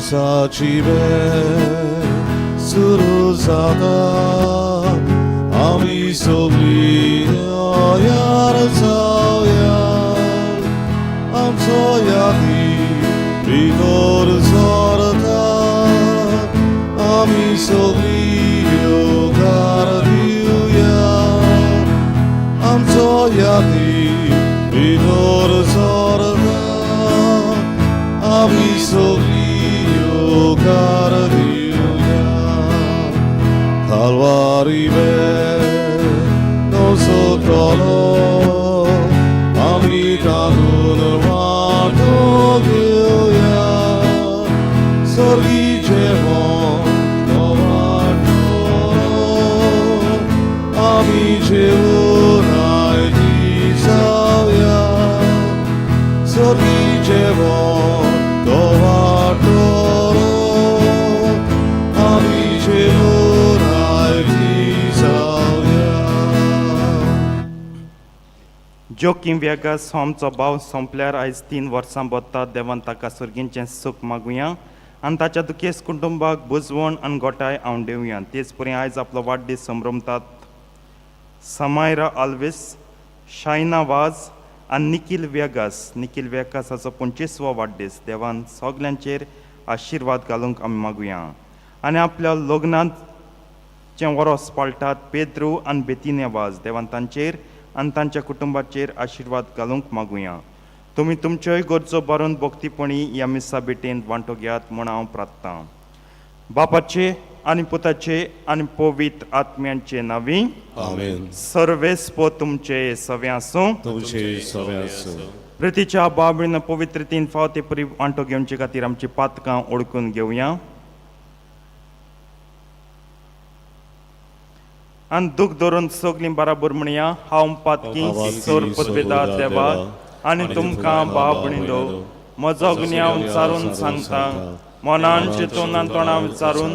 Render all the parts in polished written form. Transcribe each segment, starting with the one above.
साचिबे सुरू जाता आम्ही सगळी यार जाऊया आमचो यादी बिगर जोरता आम्ही सगळी योगार दिवया आमचो यादी बिगर जोरता आम्ही सगळी योगार दिवया Calvario nosotros amicanos Magogia sorgicemo amicevona Isauia sorgicemo Joaquim Vegas आमचो भाव सोंपल्यार आयज 3 वर्सां बदता देवान ताका सर्गींचें सूख मागुया आनी ताच्या दुखेस कुटुंबाक बुजवण आनी गोठाय हांव दिवया तेच परी आयज आपलो वाडदीस संभ्रमतात समायरा आल्विस शायना वाज आनी निखील वेगासाचो 25वो वाडदीस देवान सगल्यांचेर आशिर्वाद घालूंक आमी मागुया आनी आपल्या लग्नाचें वरोस पाळटात पेद्रू आनी बेतिन्या वाज देवान तांचेर आनी तांच्या कुटुंबाचेर आशिर्वाद घालूंक मागुया तुमी तुमच्योय गरजो बरोवन भोक्तीपणी ह्या मिसा भेटेन वांटो घेयात म्हूण हांव प्रार्थना बापाचे आनी पुताचे आनी पवित्र आत्म्यांचे नांवी आमेन सर्वेस्पो तुमचे सवे आसूं तुमचे सवे आसूं प्रितीच्या बाबळीन पवित्रतेन फावते परी वांटो घेवचे खातीर आमची पातकां ओळखून घेवया आनी दूख धरून सगलीं बराबर म्हणया हांव पातकी सोर पदवेदार देवा आनी तुमकां बाबणिलो म्हजो गुन्यांव विचारून सांगता मनान चिंतून आनी तोंडां विचारून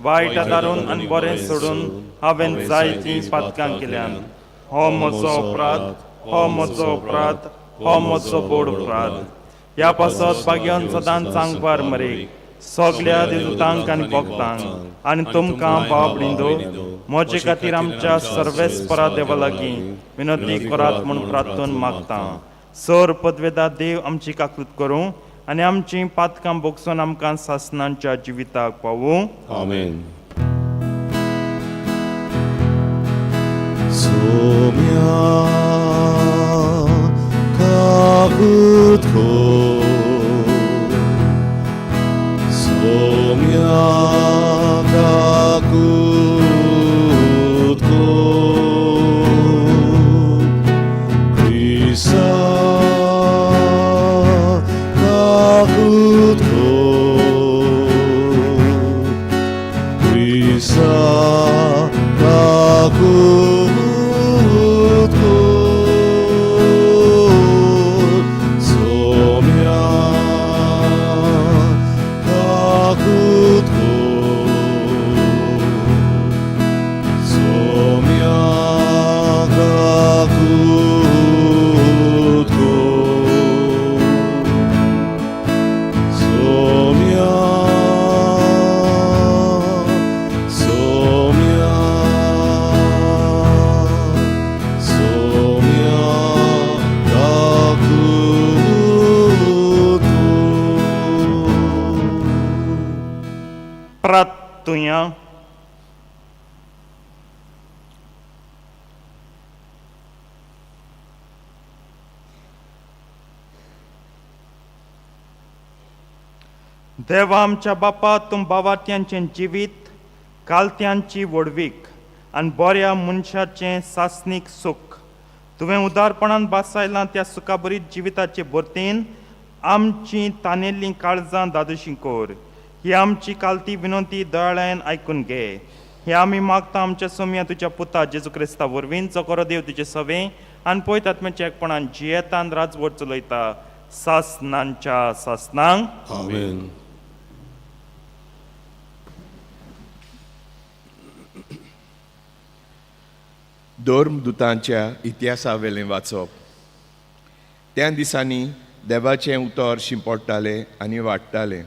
वायट दारून आनी बरें सोडून हांवें जायतीं पातकां केल्यान हो म्हजो अपराध हो म्हजो बोड अपराध ह्या पासत बागेवन सदांच सांगपार मरे सगल्या दिवतांक आनी भक्तांक आनी तुमकां बाबडिंदो म्हजे खातीर आमच्या सर्वेस्परा देवा लागीं विनंती करात म्हूण प्रार्थून मागता सर पदवेदार देव आमची काकूत करूं आनी आमची पातकां भोगसून आमकां सासणांच्या जिविताक पावूं आमेन सोम्या काकूत कर सोम्या काकूत प्रार्थुया देवा आमच्या बापा तुम बावात्यांचें जिवीत कालत्यांची वडवीक आनी बऱ्या मनशाचें सासनीक सूख तुवें उदारपणान बासायलां त्या सुखाबरीत जिविताचे भरतेन आमची तानेल्लीं काळजां दादोशी कोर ही आमची कालती विनंती दयाळायन आयकून घे हे आमी मागता आमच्या सोम्या तुज्या पुता जेजू क्रिस्ता वरवीं जो करो देव तुजे सवे आनी पयत आत्म्याच्या एकपणान जियेतान राजवट चलयता सासनांच्या सासनांक आमेन धर्मदुतांच्या इतिहासा वेलें वाचप त्या दिसांनी देवाचें उतर शिंपडटालें आनी वाडटालें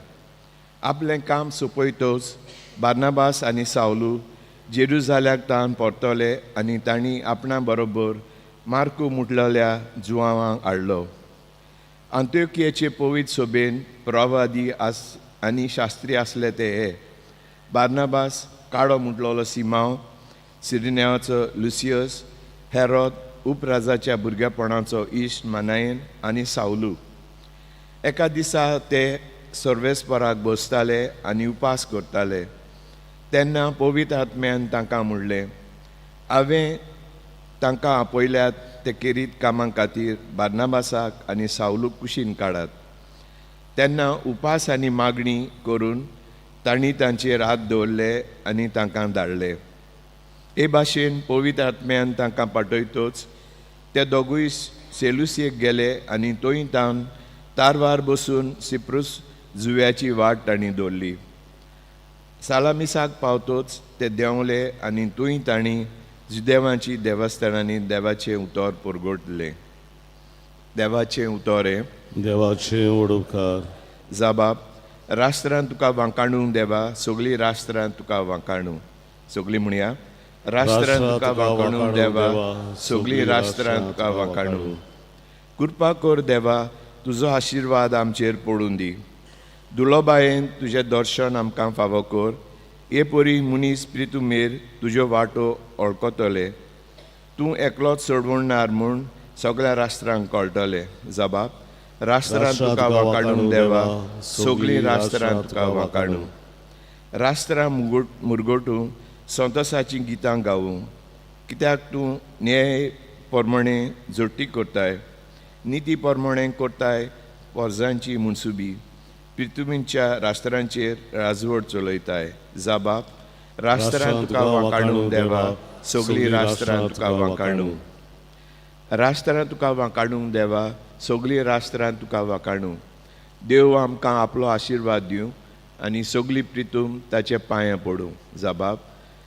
आपलें काम सोंपयतच बार्नाबास आनी सावलू जेरुजाल्याक तान परतले आनी तांणी आपणा बरोबर मार्कू मुटलेल्या जुवांवाक हाडलो. अंत्योकियेचे पवित्र सोबेन प्रवादी आनी शास्त्री आसले ते हे बार्नाबास, काळो मुटलोलो सिमांव, सिरिनेवाचो लुसियस, हेरोद उपराजाच्या भुरगेपणाचो इश्ट मानायन आनी सावलू. एका दिसा ते सर्वेस्पराक बसताले आनी उपास करताले. तेन्ना पवित्र आत्म्यान तांकां म्हणलें, हांवें तांकां आपयल्यात ते केरीत कामां खातीर बार्नाबासाक आनी सावलूक कुशीन काडात. तेन्ना उपास आनी मागणी करून तांणी तांचेर हात दवरले आनी तांकां धाडले. हे भाशेन पवित्र आत्म्यान तांकां पाठयतच ते दोगूय सेलुसियेक गेले आनी थंय तावन तारवार बसून सिप्रुस जुव्याची वाट तांणी दवरली. सालामिसाक पावतच ते देंवले आनी थंय तांणी जुदेवांची देवस्थानांनी देवाचें उतर परगटलें. देवाचें उतर हे देवाचे ओडकार. जबाब, राष्ट्रांत तुका वांकाणूंक देवा, सगळीं राष्ट्रांत तुका वांकाणू. सगळीं म्हणया, राष्ट्रांत तुका वांकाणूंक देवा, सगळीं राष्ट्रांत तुका वांकाणू. कृपा कर देवा, तुजो आशिर्वाद आमचेर पडून दी. दुलोबायेन तुजें दर्शन आमकां फावो कर. हे परी मनीस प्रितुमेर तुज्यो वाटो वळखतले. तूं एकलोच सोडवणार म्हूण सगळ्या राष्ट्रांक कळटलें. जबाब, राष्ट्रांत तुका वांकाणूंक देवा, सगळीं राष्ट्रांत तुका वांकाणू. राष्ट्रां मुरगोटूं संतोसाचीं गितां गावूं, कित्याक तूं न्याय प्रमाणें जोडटी करताय, निती प्रमाणें करताय फौजांची मुनसुबी. प्रिथुमीच्या राष्ट्रांचेर राजवट चलयताय. जबाब, राष्ट्रांत तुका वांकाणूंक देवा, सगळीं राष्ट्रांत तुका वांकाणू. राष्ट्रांत तुका वांकाणूंक देवा, सगळीं राष्ट्रांत तुका वांकाणू. देव आमकां आपलो आशिर्वाद दिवं आनी सगळीं प्रितूम ताचे पांयां पडूं. जबाब,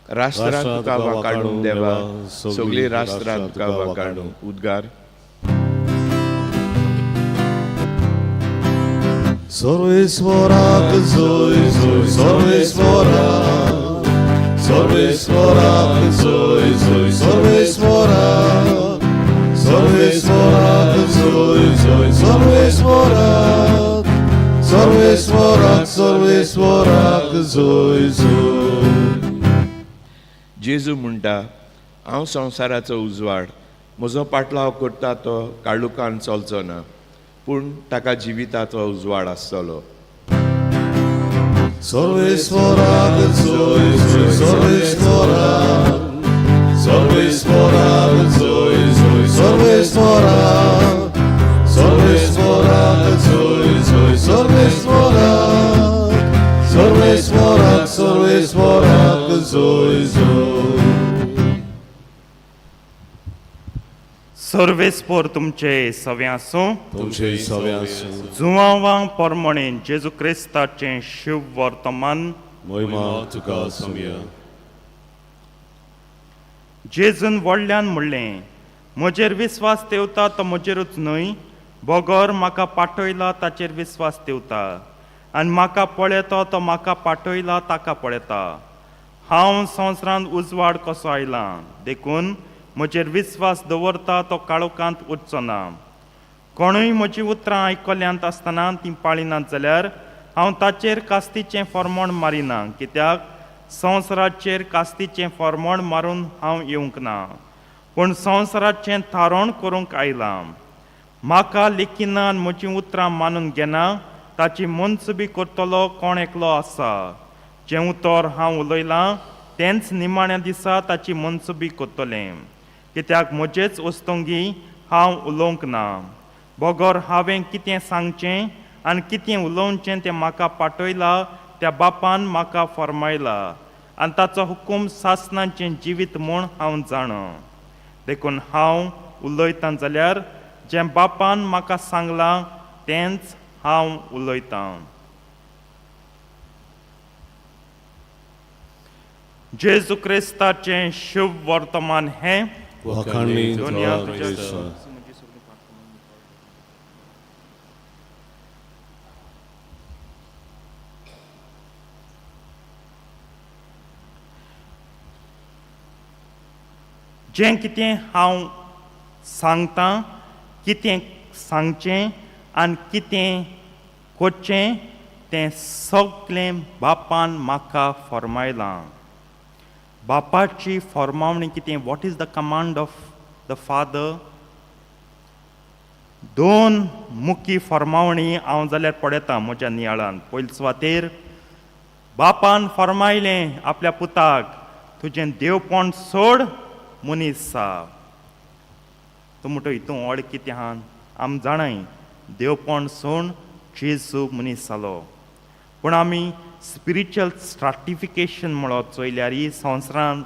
राष्ट्रांत तुका वांकाणूंक देवा, सगळीं राष्ट्रांत तुका वांकाणू. उद्गार. सर्वेस्वराक जय जय, सर्वेस्वराक, सर्वेस्वराक जय जय, सर्वेस्वराक, सर्वेस्वराक जय जय, सर्वेस्वराक, सर्वेस्वराक, सर्वेस्वराक जय जय. जेजू म्हणटा, हांव संवसाराचो उजवाड. म्हजो पाटलाव करता तो काळुकान चलचो ना, पूण ताका जिविताचो उजवाड आसतलो. सर्वेस्वराक जय जय, सर्वेस्वराक, सर्वेस्वराक जय जय, सर्वेस्वराक, सर्वेस्वराक जय जय, सर्वेस्वराक, सर्वेस्वराक, सर्वेस्वराक जय जय. सर्वेस्पोर तुमचे सवे आसूं. तुमचे सवे आसूं. जुवांवां पोरमोणें जेजू क्रिस्ताचें शुभ वर्तमान. महिमा तुका सौम्य. जेजून व्हडल्यान म्हणलें, म्हजेर विस्वास तेवता तो म्हजेरूच न्हय, बोगोर म्हाका पाठयला ताचेर विस्वास तेवता, आनी म्हाका पळयता तो म्हाका पाठयला ताका पळयता. हांव संवसारांत उजवाड कसो आयलां, देखून म्हजेर विस्वास दवरता तो काळोखांत उरचो ना. कोणूय म्हजीं उतरां आयकल्यांत आसतना तीं पाळिनात जाल्यार हांव ताचेर कास्तीचें फर्मोण मारिना, कित्याक संवसाराचेर कास्तीचें फर्मोण मारून हांव येवंक ना, पूण संवसाराचें थारोवण करूंक आयलां. म्हाका लेखिना आनी म्हजीं उतरां मानून घेना ताची मनसुबी करतलो कोण एकलो आसा. जें उतर हांव उलयलां तेंच निमाण्या दिसा ताची मनसुबी करतलें, कित्याक म्हजेच वस्तुंगी हांव उलोवंक ना. बोगोर हांवें कितें सांगचें आनी कितें उलोवचें तें म्हाका पाठयलां त्या बापान म्हाका फर्मायलां, आनी ताचो हुकूम सासणाचें जिवीत म्हूण हांव जाणा. देखून हांव उलयतां जाल्यार जें बापान म्हाका सांगलां तेंच हांव उलयतां. जेजू क्रिस्ताचें शुभ वर्तमान हें वखाणी दुनिया तुका तुज्या क्रिस्त. जें कितें हांव सांगतां, कितें सांगचें आनी कितें करचें तें सगळें बापान म्हाका फरमायलां. बापाची फरमावणी कितें? What is the command of the father? दोन मुख्य फरमावणी हांव जाल्यार पळयतां म्हज्या नियाळान. पयले सुवातेर बापान फरमायलें आपल्या पुताक, तुजें देवपण सोड, मनीस जा. तूं म्हणटा हितून व्हड कितें आहा? आमी जाणाय देवपण सोड जेजू मनीस जालो. पूण आमी स्पिरिच्युअल स्ट्राटिफिकेशन म्हणून चोयल्यार ही संवसारान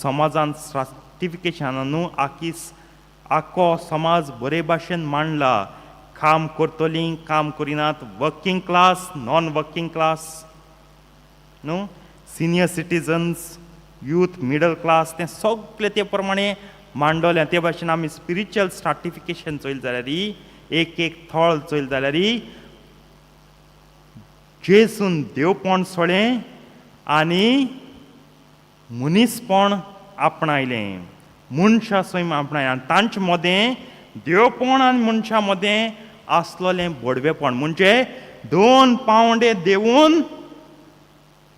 समाजान स्ट्राटिफिकेशन न्हू, आख्खो समाज बरे भाशेन मांडला. काम करतलीं, काम करिनात, working class, non working class न्हू, senior citizens, youth, middle class, तें सगळें ते प्रमाणे मांडलें. ते भाशेन आमी स्पिरिच्युअल स्ट्राटिफिकेशन चोयलें जाल्यार एक एक थळ चोयलें जाल्यार जेजून देवपण सोडलें आनी मनीसपण आपणायलें, मनशा सैम आपणायलें. आनी तांचे मदें देवपण आनी मनशा मदें आसलोलें बडवेपण, म्हणजे 2 पावंडे देंवून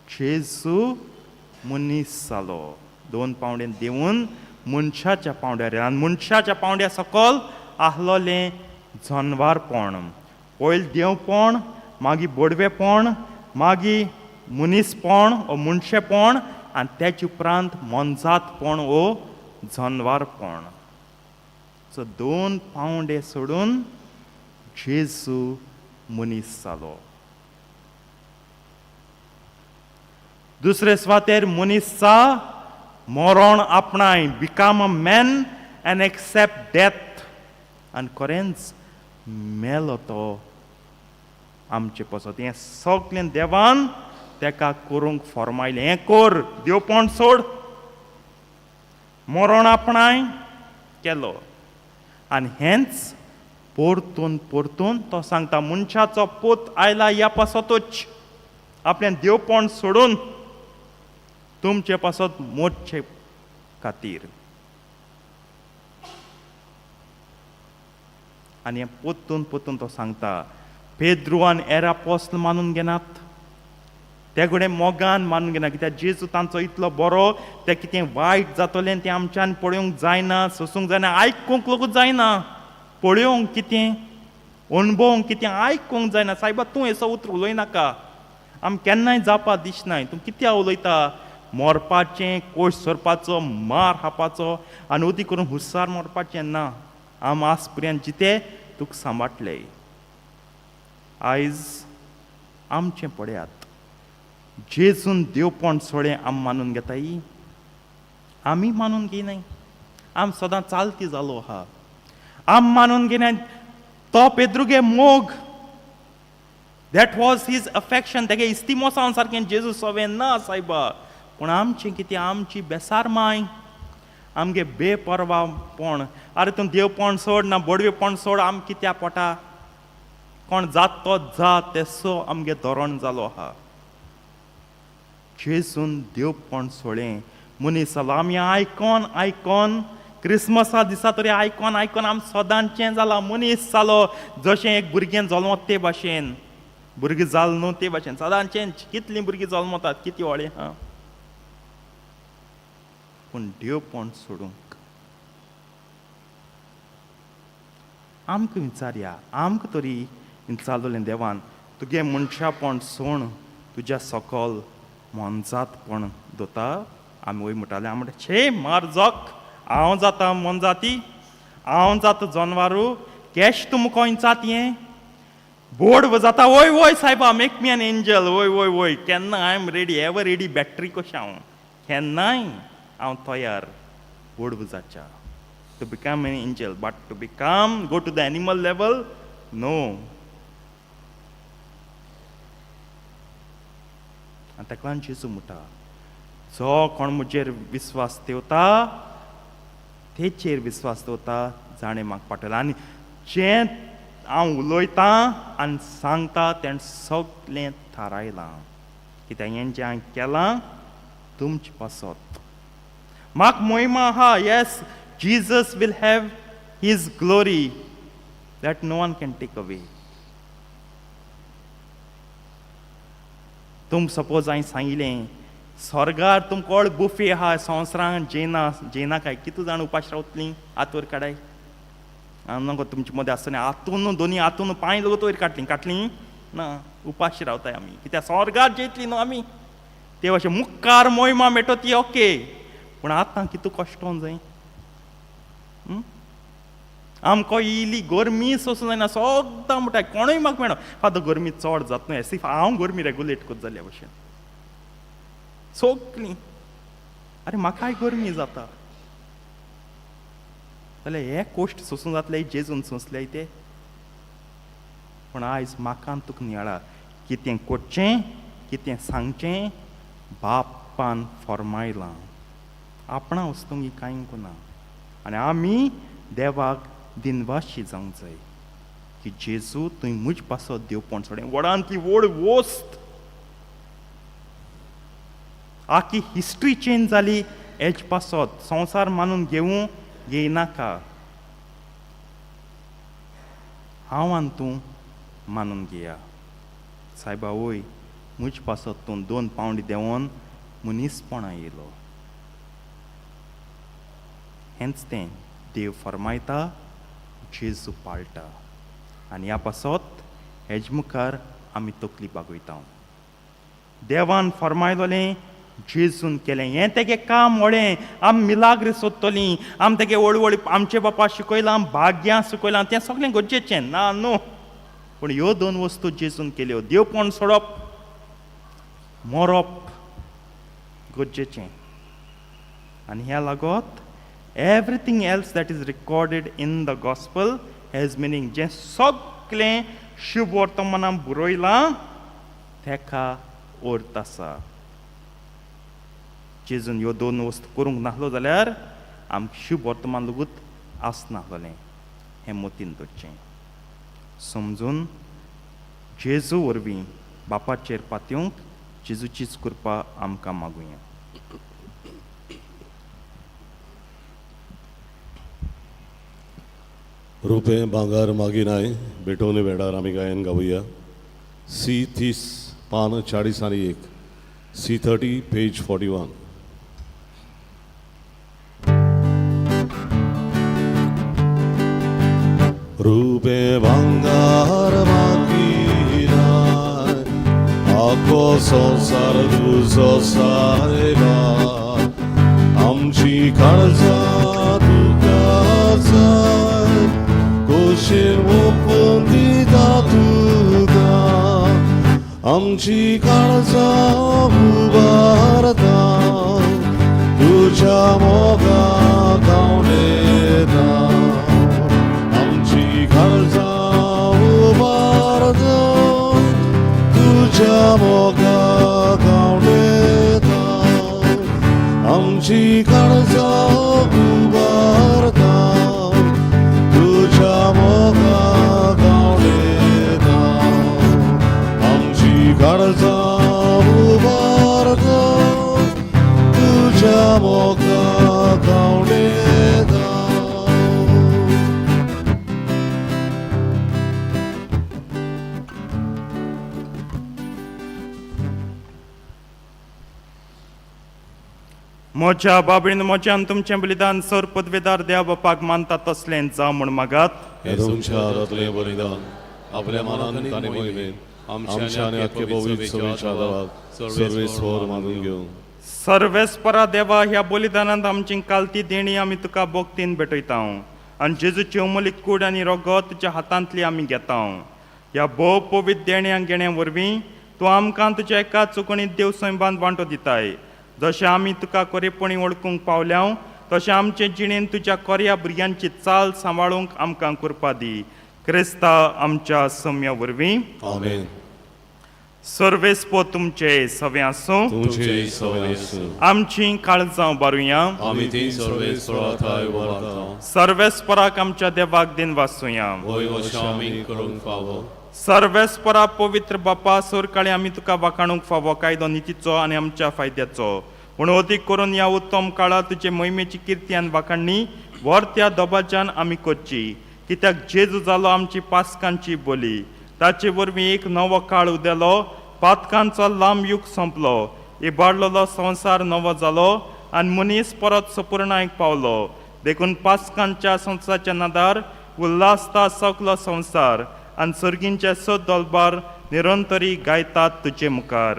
जेजू मनीस जालो. 2 पावंडे देंवून मनशाच्या पावंड्यार, आनी मनशाच्या पावंड्या सकयल आसलोलें जनवारपण. पयलीं देवपण, मागीर बडवेपण, मागीर मनीसपण ओ मनशेपण, आनी तेचे उपरांत मनजातपण ओ जनवारपण. सो 2 पावंडे सोडून जेजू मनीस जालो. दुसरे सुवातेर मनीसचा मरण आपणाय, become a man and accept death. आनी खरेंच मेलो तो आमचे पासत. हें सगळें देवान तेका करूंक फरमायलें. हें कर, देवपण सोड, मरण आपणाय केलो. आनी हेंच परतून परतून तो सांगता, मनशाचो पूत आयला ह्या पासतूच, आपलें देवपण सोडून तुमचे पासत मोडचे खातीर. आनी हें परतून परतून तो सांगता. पेद्रू आनी हेर अपोस्तल मानून घेनात, ते घडये मोगान मानून घेनात, कित्याक जेजू तांचो इतलो बरो, तें कितें वायट जातलें तें आमच्यान पळोवंक जायना, सोसूंक जायना, आयकूंक लेगूत जायना. पळोवंक कितें, अणभवंक कितें, आयकूंक जायना. सायबा तूं हेसो उतर उलयनाका, आमी केन्नाय जावपा दिसनाय. तूं कित्याक उलयता? मरपाचें, कोश सरपाचो, मार खावपाचो आनी उदी करून हुस्सार मरपाचें ना. आम आज पर्यंत जितें तुका सांबाळटले. आयज आमचें पळयात, जेजून देवपण सोडें आमी मानून घेताय, आमी मानून घेयनाय. आम सदां चालती जालो आहा. आम मानून घेयनाय. तो पेद्रूगे मोग, दॅट वॉज हीज अफेक्शन, तेगे इस्तिमोसांव सारकें जेजू सोवें ना सायबा. पूण आमचें कितें? आमची बेसारमाय, आमगे बेपरवापण. आरे तूं देवपण सोड ना बडवेपण सोड, आम कित्या पोटा? कोण जात तो जा, तेसो आमगे धोरण जालो आहा. जेजून देवपण सोडें मनीस जालो. आमी आयकोन आयकोन, क्रिसमसा दिसा तरी आयकोन आयकोन आमी सदांचें जाला, मनीस जालो. जशें एक भुरगें जल्मता ते भाशेन, भुरगें जाल न्हू ते भाशेन सदांचें. कितलीं भुरगीं जल्मतात, कितें व्हडें हा. पूण देवपण सोडूंक आमकां विचारया, आमकां तरी विचारलें देवान, तुगे मनशापण सोड, तुज्या सकल मनजातपण दोता. आमी वय म्हणटाले, आमी म्हणटा छे मार जोक, हांव जाता मनजाती, हांव जाता जनवारू, केश तूं मुको इंचात हें बोड जाता. वय वय सायबा, मेक मी एन एंजल, वय वय वय, केन्ना I am ready, ever ready, battery कशें हांव, केन्नाय हांव तयार बोड जाच्या. To become an angel, but to become, go to the animal level, no. आनी ताका लागून जेजू म्हणटा, जो कोण म्हजेर विस्वास दवरता तेचेर विस्वास दवरता, जाणें म्हाका पाठयला. आनी जें हांव उलयतां आनी सांगता तें सगळें थारायलां, कित्याक हें जें हांवें केलां तुमचे पासत. म्हाक मोहिमा आहा, yes, Jesus will have his glory that no one can take away. तुम सपोज हांवें सांगिल्लें स्वर्गार तुमकां व्हड बुफे आहा, संवसारान जेना काय कितू जाण उपास रावतलीं आत वयर काडाय. नगो तुमचे मदें आसतना हातून दोनी हातून पांय लोक वयर काटलीं ना, उपाशी रावताय आमी, कित्याक स्वर्गार जेतली न्हू आमी. ते अशें मुखार मोहिमा मेळटो ती ओके, पूण आतां कितू कश्टोवन जाय. आमकां इली गरमी सोसूं जायना, सोद्दां म्हणटा कोणूय म्हाका मेळना फादर गरमी चड जाता न्हू, एसी हांव गरमी रेगुलेट करता जाल्या भशेन सोगलीं. अरे म्हाकाय गरमी जाता जाल्यार हे कोश्ट सोसूं जातले जेजून सोंसले ते. पूण आयज म्हाका आनी तुका नियाळा, कितें करचें कितें सांगचें बापान फॉर्मायलां, आपणा वस्तूंक कांय ना. आनी आमी देवाक दिनवाशी जावंक जाय की जेजू तुवें म्हजे पासत देवपण सोडें. व्हडांतली व्हड वस्त आखी हिस्ट्री चेंज जाली हेज पासत. संवसार मानून घेवूं येयनाका, हांव आनी तूं मानून घेया. सायबा वय म्हजे पासत तूं 2 पावंड देंवन मनीसपणा येयलो. हेंच तें देव फरमायता, जेजू पाळटा. आनी ह्या पासत हेज मुखार आमी तकली बागयता. देवान फरमायलोलें जेजून केलें, हें तेगे काम व्हडें. आमी मिलाग्र सोदतलीं, आमी तेगे व्हडली आमचे बापा शिकयलां, भाग्यां शिकयलां, तें सगळें गरजेचें ना न्हू. पूण ह्यो 2 वस्तू जेजून केल्यो, देवपण सोडप, मरप गरजेचें. आनी ह्या लागोत everything else that is recorded in the gospel has meaning. जें सगळें शुभ वर्तमानां बरयलां तेका अर्थ आसा. जेजून ह्यो 2 वस्तू करूंक नाहलो जाल्यार आमकां शुभ वर्तमान लेगीत आसनाहलें. हें मतीन दवरचें. समजून जेजू वरवीं बापाचेर पातयूंक जेजूचीच कृपा आमकां मागुया. रुपें भांगर मागिनाय बेटोने वेडार आमी गायन गावुया. C30 पान 40 C30 पेज 41. रुपें भांगर मागिनाय आखो संवसार तुजो सायबा, आमची काळजां तुका जाय, कुशीर ओपून दिता तुका, आमची काळजां उबारता, तुज्या मोगाक गावडेता. आमची काळजां उबारता, तुज्या मोगाक गावडेता. आमची काळजां उबारता, तुज्या मोगाक गावडेता. आमची काळजां उबारता, तुज्या मोगाक गावडेता. म्हज्या बाबळीन म्हज्यान तुमचें बलिदान सर पदवेदार देवा बापाक मानता तसलें जावं म्हूण मागात. हे तुमच्या हातांतलें बलिदान आपल्या मनान ताणें मोहिमेन आमच्या आनी आख्खे पवित्र विचाराक सर्वेस्वर मानून घेवं. सर्वेस्परा देवा, ह्या बलिदानांत आमची कालती देणी आमी तुका भोक्तीन भेटयता. आनी जेजूची अमोलीक कूड आनी रगत तुज्या हातांतली आमी घेता. ह्या भोव पवित्र देण्यांक घेण्या वरवीं तूं आमकां तुज्या एका चुकणीत देव सैबान वांटो दिताय. जशें आमी तुका खरेपणी वळखूंक पावल्या तशें आमचे जिणेन तुज्या कोऱ्या भुरग्यांची चाल सांबाळूंक आमकां कृपा दी. क्रिस्ता आमच्या सम्या वरवीं. आमेन. सर्वेस्पो तुमचे सवे आसूं. तुमचे सवय आसूं. आमची काळजां उबारुया. आमी ती सर्वेस्पराताय उबारता. सर्वेस्पराक आमच्या देवाक दिन वाचुया. वय अशें आमी करूंक फावो. सर्वेस्परा पवित्र बापा, सरकाळी आमी तुका वाखाणूंक फावो कायदो नितीचो आनी आमच्या फायद्याचो. पूण अदीक करून ह्या उत्तम काळात तुजे मोहिमेची कीर्ती आनी वाखाणणी वर त्या दोबाच्यान आमी करची, कित्याक जेजू जालो आमची पासकांची बोली. ताचे वरवीं एक नवो काळ उदेलो, पातकांचो लांब युग संपलो, इबाडलेलो संवसार नवो जालो आनी मनीस परत सपूर्णायक पावलो. देखून पासकांच्या संवसाराच्या नादार उल्हासता सगलो संवसार आनी सर्गींचे सद दलबार निरंतरी गायतात तुजे मुखार.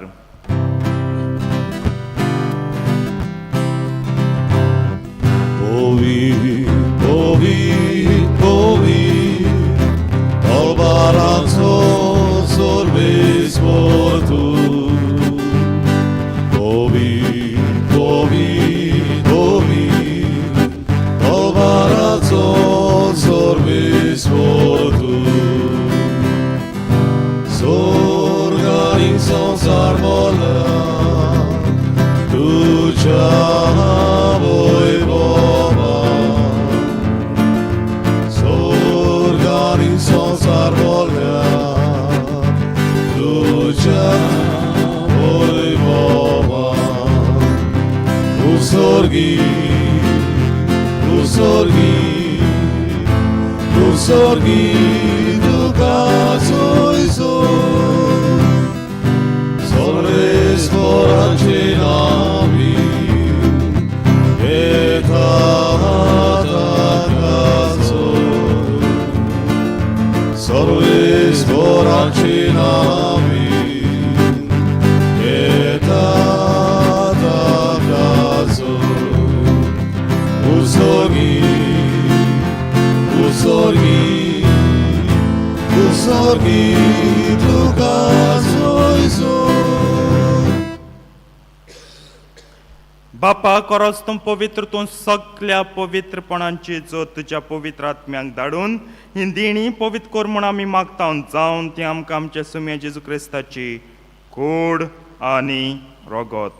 Povi, Albaranzo, Sorbes por tu. Povi, Albaranzo, Sorbes por tu. Sorgarin sansar mola, tu voi boba. Sorgarin sansar mola, tu voi boba. Usorgi, tu caso iso. Sorres forace nami, caso. Sorres forace nami, caso. Usorgi, tu caso iso. बापा खरोच तूं पवित्र, तूं सगळ्या पवित्रपणांची जोत तुज्या पवित्र आत्म्याक धाडून ही देणी पवित्र कर म्हूण आमी मागता. जावन ती आमकां आमच्या सुम्या जेजू क्रिस्ताची कूड आनी रगत.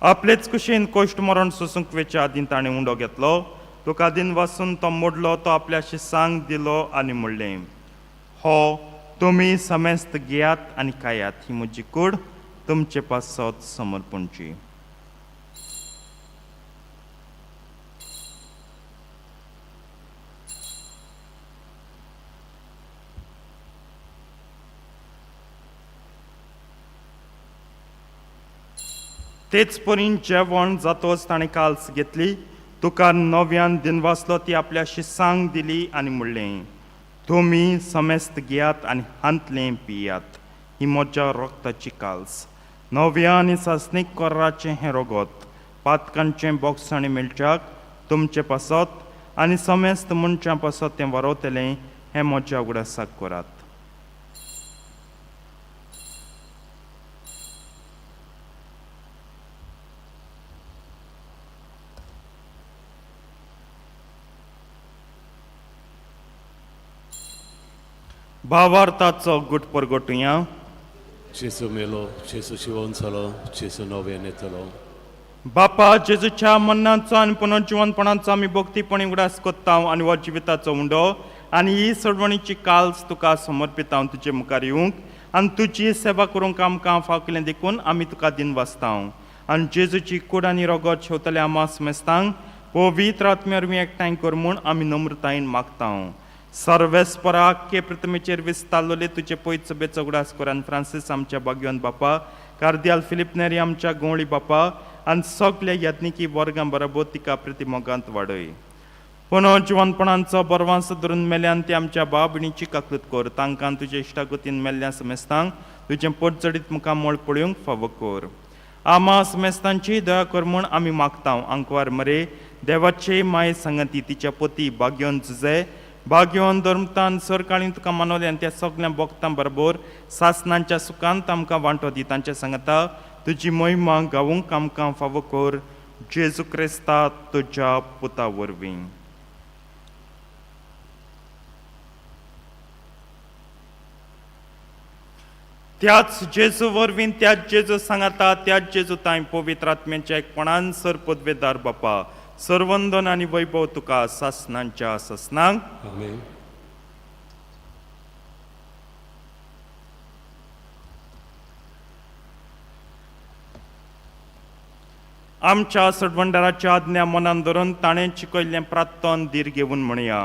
आपलेच कुशीन कोश्ट मरण सोसूंक वेच्या आदीं ताणें उंडो घेतलो. तुका दिन वाचून तो मोडलो, तो आपल्या शिसांक दिलो आनी म्हणलें, हो तुमी समेस्त घेयात आनी खायात, ही म्हजी कूड तुमचे पासत समर्पणची. तेच परीन जेवण जातोच ताणें काल्स घेतली, तुका नव्यान दिनवासलो ती आपल्या शिसांक दिली आनी म्हणलें, तुमी समेस्त घेयात आनी हांतलें पियात, ही म्हज्या रक्ताची काल्स. नव्या आनी सासणीक कोर्राचें हें रगत पातकांचें बोगसाणी मेळच्याक तुमचे पासत आनी समेस्त मनशां पासत तें वारवतलें, हें म्हज्या उगडासाक करात. भावार्थाचो गुट परगटुया. Jesu melo, Jesu शिवोवन Jesu नव्यान येतलो. बापा जेजूच्या मरणाचो आनी पुनर्जिवनपणाचो आमी भक्तीपणी उगडास कोत्ता आनी हो जिविताचो उंडो आनी ही सोडवणीची काल्स तुका समर्पिता तुजे मुखार येवंक आनी तुजी सेवा करूंक आमकां फावकिलें देखून आमी तुका दिन वाचता. आनी जेजूची कूड आनी रगत शेवतले आमा समेस्तांक पवित्र आत्म्यावरवीं एकठांय कर म्हूण आमी नम्रतायेन मागता. सर्वेस्परा के प्रथमेचेर विस्तारलोले तुजे पयत सभेचो उगडास कर आनी फ्रांसीस आमच्या भाग्यवान बापा, कार्दियाल फिलिप नेरी आमच्या गोवळी बापा आनी सगल्या यत्निकी वर्गां बरोबर तिका प्रतिमोगांत वाडय. पुनर्जिवनपणांचो बरवांस धरून मेल्यान ते आमच्या भाव भयणीची काकूत कर. तांकां तुजे इश्टागतीन मेल्ल्या समेस्तांक तुजें पोटचडीत मुखार मोळ पळोवंक फावो कर. आमा समेस्तांची दया कर म्हूण आमी मागता. आंकवार मरे देवाचे माये सांगती तिच्या पती भाग्यवन झुजे भाग्यवन धर्मतान सरकाळी तुका मानवले आनी त्या सगळ्या भक्तां बरोबर सासणांच्या सुखांत आमकां वांटो दी. तांच्या सांगता तुजी महिमा गावूंक आमकां फावो कर. जेजू क्रिस्ता तुज्या पुता वरवीं. त्याच जेजू वरवीं त्याच जेजू सांगता त्याच जेजू ताई पवित्र आत्म्याच्या एकपणान सर पदवेदार बापा सर्वंदन आनी वैभव तुका सासणांच्या ससनांक. आमेन. आमच्या सडवंडराच्या आज्ञा मनान धरून ताणें शिकयल्लें प्रार्थन धीर घेवन म्हणया.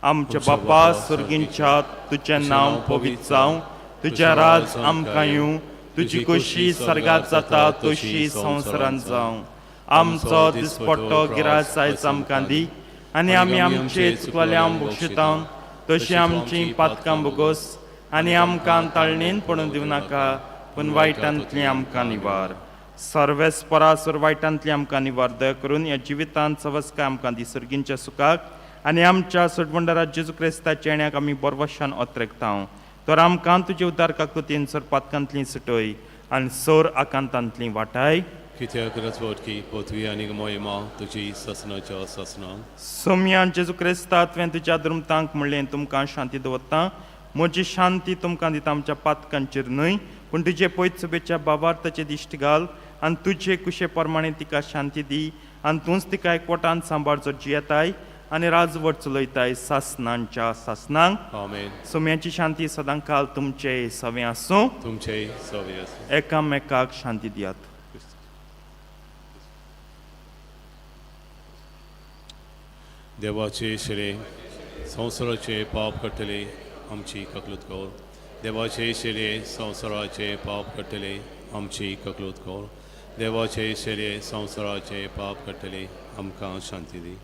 आमचे बापा सुर्गींच्या तुझें नांव पवित्र जावं, तुझें राज आमकां येवं, तुजी खोशी स्वर्गांत जाता तशी संवसारांत जावं. आमचो दिसपट्टो गिरास आयज आमकां दी, आनी आमी आमचे चुकवाल्यांक बक्षिता तशी आमची पातकां बोगोस, आनी आमकां ताळणेन पडूं दिवं नाका, पूण वायटांतली आमकां निवार. सर्वेस परासुर वायटांतली आमकां निवार दया करून ह्या जिवितांत सवस्काय आमकां दी सर्गींच्या सुखाक, आनी आमच्या सडवंडरा जेजू क्रिस्ताच्या येण्याक आमी बरवशान ओत्रेकता. तर आमकां तुजे उद्दार काकुतीन सर पातकांतली सुटय आनी सोर आकांतांतली वाटाय. कित्याक रचवटकी पृथ्वी आनी मोहिमा तुजी ससनाच्या ससना. सोम्या जेजू क्रिस्ता तुवें तुज्या धर्मतांक म्हणलें तुमकां शांती दवरता. म्हजी शांती तुमकां दिता, आमच्या पातकांचेर न्हय पूण तुजे पयत सुबेच्या भावार्थाचेर दिश्ट घाल, आनी तुजे कुशे प्रमाणे तिका शांती दी, आनी तूंच तिका एकवटान सांबाळचो जियेताय आनी राजवट चलयताय सासनांच्या सासनांक. आमेन. सोम्याची शांती सदां काल तुमचे सवे आसूं. तुमचे सवे आसूं. एकामेकाक शांती दियात. देवाचे शिरे संवसाराचे पाप कट्टले आमची ककलूत कर. देवाचे शिरे संवसाराचे पाप कट्टले आमची ककलूत कर. देवाचे शिरे संवसाराचे पाप कट्टले आमकां शांती दी.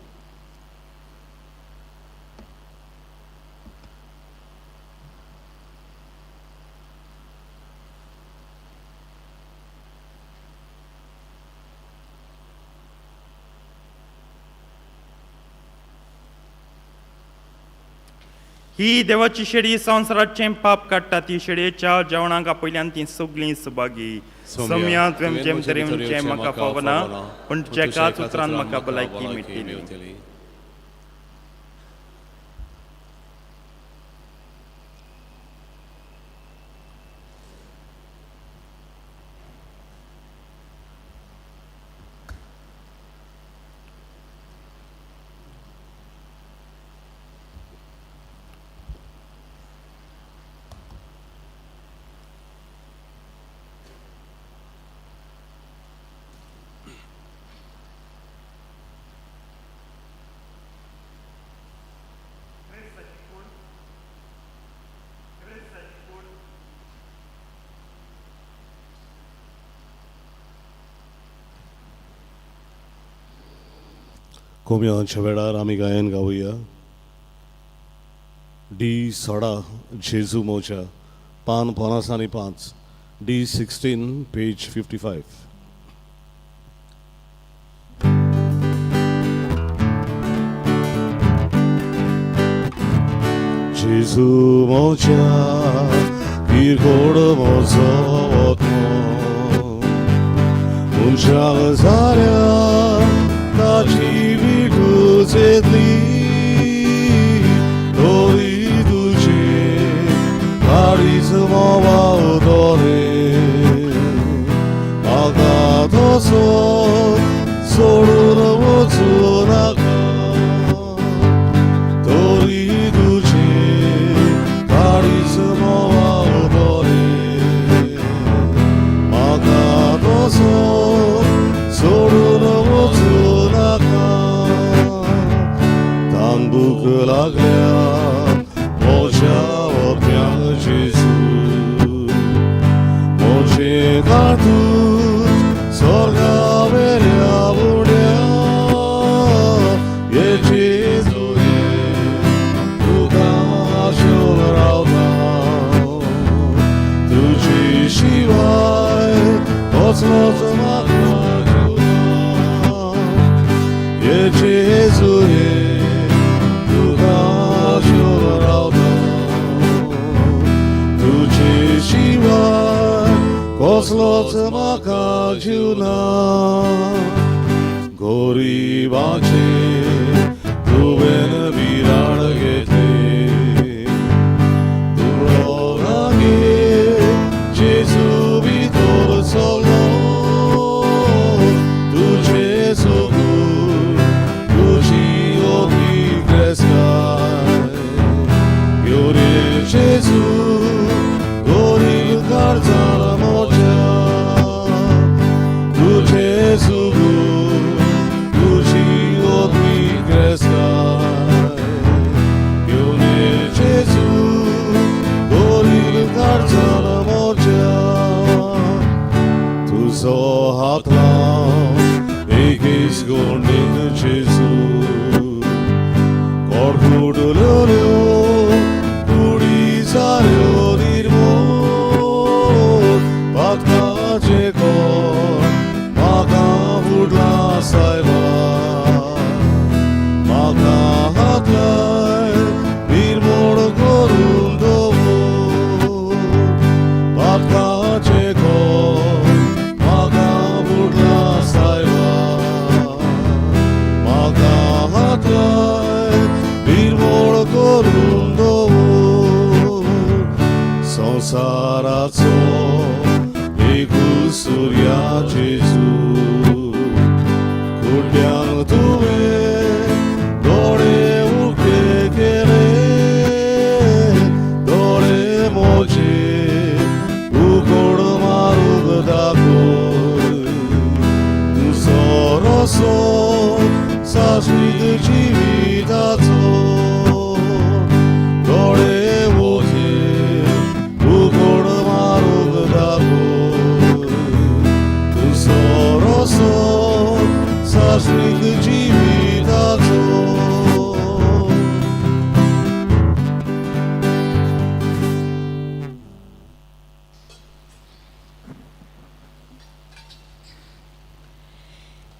ही देवाची शेडी संवसाराचें पाप काडटा. ती शेडयेच्या जेवणाक आपयल्यान ती सगळीं सुभागी. सोम्या तुवें जेम तरेचे म्हाका फावना, पूण जेकाच उतरान म्हाका भलायकी मेळटली. कोमयांच्या वेळार आमी गायन गावुया. डी 16 जेजू मोच्या पान 55 D16 पेज 55. जेजू मोच्या किरकोळ मोचो वतनो मनशाक जाल्या ताची विठूचेतली तोरी तुजे गाडीच मोवावतो रे म्हाका तसो सोडून वचूं नाका तोरी तुजे गाडीच मोवावतो रे म्हाका तसो सोडून वचूं नाका तांदूक लागल्या म्हज्या ओप्यांक जेजू म्हजें कातूत स्वर्गा वेल्या उड्या ये जेजू ये तुका आशेन रावता तुजे शिवाय कसलोच म्हाका ये जेजू ये तुका आशेन रावता तुजे शिवाय कसलोच म्हाका जीवना गोरिबाचे तुवें विराड घेतले तुळो रागे जेजू भितर चलो तुजे सोगूर तुजी ओगी क्रेस्काय योरे जेजू गोरीब कारजार मोच्या तुजे सोगूर जेजू कुड्यान तुवें दोळे उके केले दोळे मोचे उगड मारूक दाखय तूं सोरोसो सासवीक जिविताचो दोळे मोचे उगड मारूक दाखय तूं सोरोसो सासवीक जिविताचो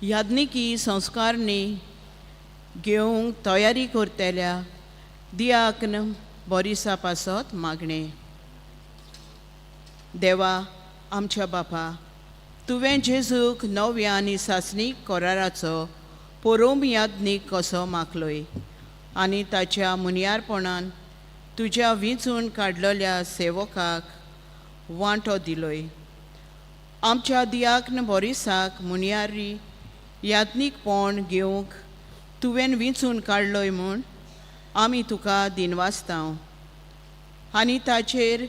याज्ञिकी संस्कारनी घेवंक तयारी करतल्या दियाकन बोरिसा पासत मागणे. देवा आमच्या बापा, तुवें जेजूक नव्या आनी सासणीक कोराराचो पोरोम याज्ञीक कसो मागलोय आनी ताच्या मुनियारपणान तुज्या विंचून काडलेल्या सेवकाक वांटो दिलोय. आमच्या दियाकन बोरिसाक मुनियारी याज्ञीकपण घेवंक तुवें विंचून काडलोय म्हूण आमी तुका दिनवासतांव आनी ताचेर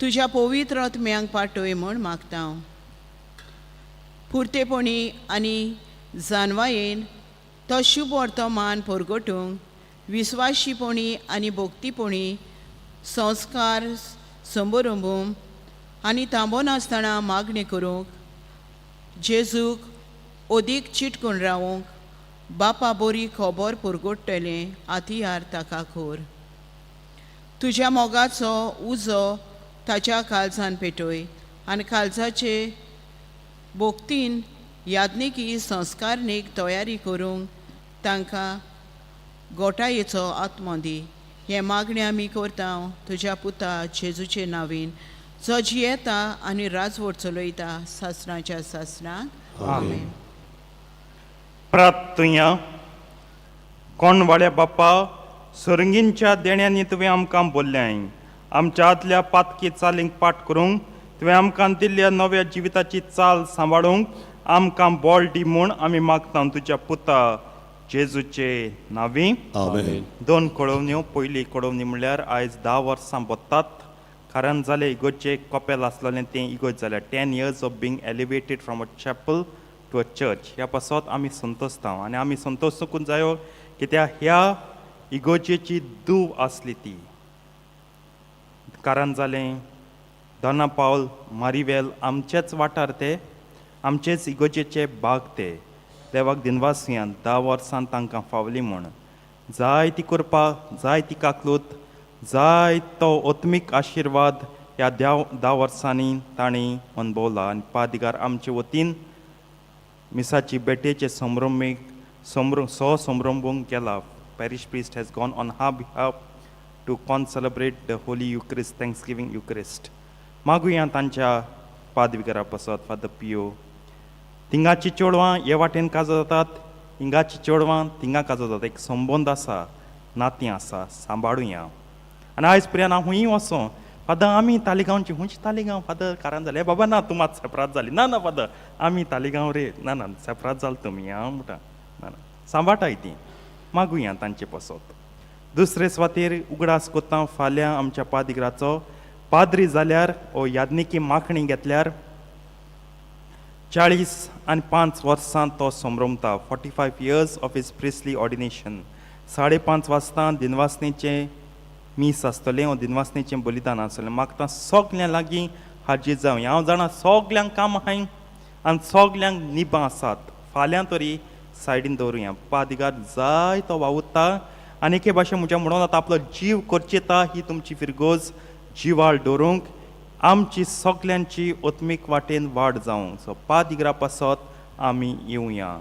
तुज्या पवित्र आत्म्यांक पाठय म्हूण मागतांव. पुर्तेपणी आनी जानवायेन तो शुभ वर्तमान परगटूंक विस्वाशीपणी आनी भोक्तीपणी संस्कार संबरंभूम आनी थांबोन आसतना मागणी करूंक जेजूक ओदीक चिटकून रावूंक बापा बरी खबर परगडटलें आतियार ताका कोर. तुज्या मोगाचो उजो ताच्या काळजान पेटय आनी काळजाचे भोक्तीन याज्ञिकी संस्कारनीक तयारी करूंक तांकां गोठायेचो आत्मो दी. हे मागणी आमी करता तुज्या पुता जेजूचे नांवीन जो जियेता आनी राजवट चलयता सासणाच्या सासणाक. आमेन. प्रार्थुया. कोणवाड्या बाप्पा, सर्गींच्या देण्यांनी तुवें आमकां बोल्ल्याय. आमच्या आदल्या पातकी चालींक पाठ करूंक तुवें आमकां दिल्ल्या नव्या जिविताची चाल सांबाळूंक आमकां बळ दी म्हूण आमी मागता तुज्या पुता जेजूचे नांवी. आमेन. दोन कळवण्यो. पयली कळवणी म्हणल्यार आयज 10 वर्सां बत्तात कारण जालें इगोजेक कपेल आसलेलें तें इगोज जाल्यार 10 years of being elevated from a chapel to a church. ह्या पासत आमी संतोसता आनी आमी संतोसूंक जायो कित्याक ह्या इगोजेची दूव आसली ती. कारण जालें दोना पावल मारिवेल आमचेच वाठार ते आमचेच इगोजेचे भाग ते. देवाक दिनवासियान 10 वर्सां तांकां फावली म्हूण जाय ती करपाक जाय ती काकलूत जाय तो ओत्मीक आशिर्वाद ह्या 10 वर्सांनी तांणी अनुभवला. आनी पादिगार आमचे वतीन मिसाची बेटेचे संभ्रमीक संभ्रमूंक गेला. Parish priest has gone on her behalf to celebrate the holy Eucharist thanksgiving Eucharist. मागुया तांच्या पादविकारा पासत फादर पियो. तिंगाची चेडवां हे वाटेन काजो जातात, हिंगाची चेडवां तिंगा काजो जातात. एक संबंद आसा, नातीं आसा, सांबाळुया. आनी आयज पर्यंत हांव खूंय वचों फादर आमी तालिगांवची हुंयची तालिगांव फादर कारण जालें बाबा ना तूं मात सेपरात जाली ना ना फादर आमी तालिगांव रे ना ना सेपरात जाल तुमी हांव म्हणटा ना ना सांबाळटाय तीं. मागुया तांचे पासत. दुसरे सुवातेर उगडास कोत्ता फाल्यां आमच्या पादिगराचो पाद्री जाल्यार ओ याज्ञिकी माखणी घेतल्यार 45 वर्सां तो संभ्रमता. 45 years of his priestly ordination. 5:30 वाजता दिनवासनेचें मीस आसतलें ओ दिनवासनेचें बलिदान आसतलें. मागता सगल्यां लागीं हाजीर जावं. हांव जाणा सगल्यांक काम आहाय आनी सगल्यांक निबां आसात. फाल्यां तरी सायडीन दवरुया. पादिगार जाय तो वावुरता आनी एके भाशेन म्हज्या म्हणून आतां आपलो जीव करचेता ही तुमची फिरगोज जिवाळ दवरूंक आमची सगल्यांची ओत्मीक वाटेन वाड जावंक. सो पादिगरा पासत आमी येवया.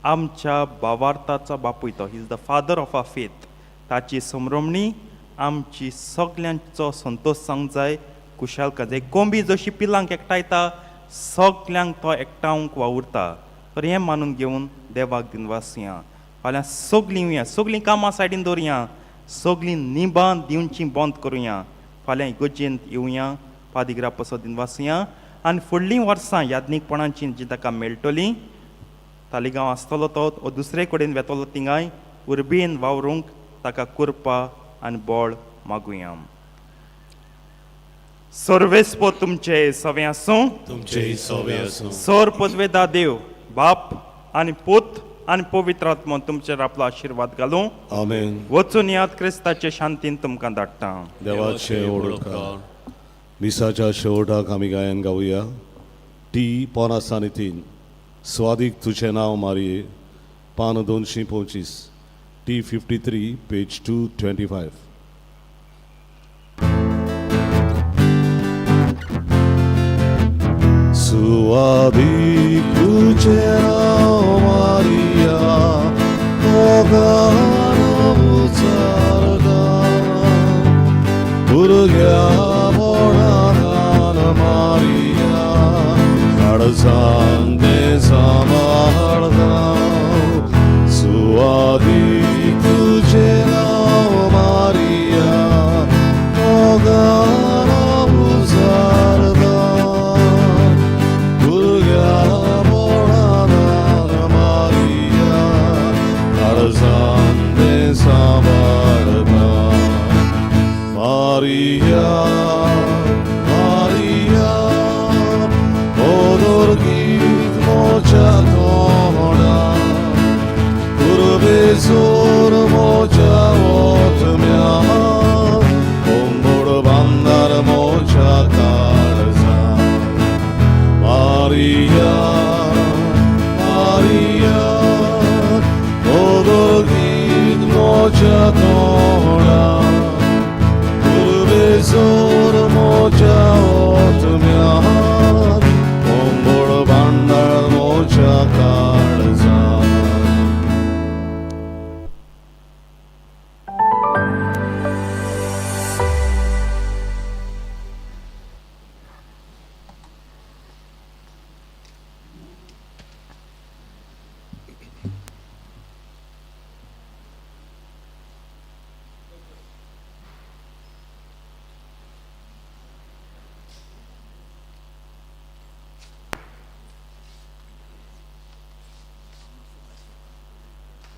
आमच्या भावार्थाचो बापूय तो he is the father of our faith. ताची संभ्रमणी आमची सगल्यांचो संतोश जावंक जाय कुशालकाय जाय. कोंबी जशी पिलांक एकठांयता सगल्यांक तो एकठांवंक वावुरता. तर हें मानून घेवन देवाक दिनवासिया. फाल्यां सगलीं येवया. सगलीं कामां सायडीन दवरया. सगलीं निबां दिवची बंद करुया. फाल्यां इगोजेंत येवया. पादिगरा पासत दिनवासिया आनी फुडलीं वर्सां याज्ञीकपणाची जी ताका मेळटली तालिगांव आसतलो तो वो दुसरे कडेन वेतलो थिंगाय उर्बेन वावरूंक ताका कृपा आनी बळ मागुया. सर्वेस्पो तुमचे सवे आसूं. तुमचेही सोबे आसूं. सर पदवेदा देव बाप आनी पूत आनी पवित्र आत्मो तुमचेर आपलो आशिर्वाद घालूं. आमेन. वचून यात क्रिस्ताचे शांतीन तुमकां धाडटा. देवाचे ओळखकार. मिसाच्या शेवटाक आमी गायन गावया. टी 5:3 स्वादीक तुझे नाव मारिये पान 225 टी 53 पेज 225. स्वादीक तुझे नाव मारिया मोगान उचारगा भुरग्या बोडान मारिया काळजांते सांबाळता. स्वादीक तुझे नाव मारिया मोगान उचारगा भुरग्या बोडान मारिया काळजांते सांबाळता. Maria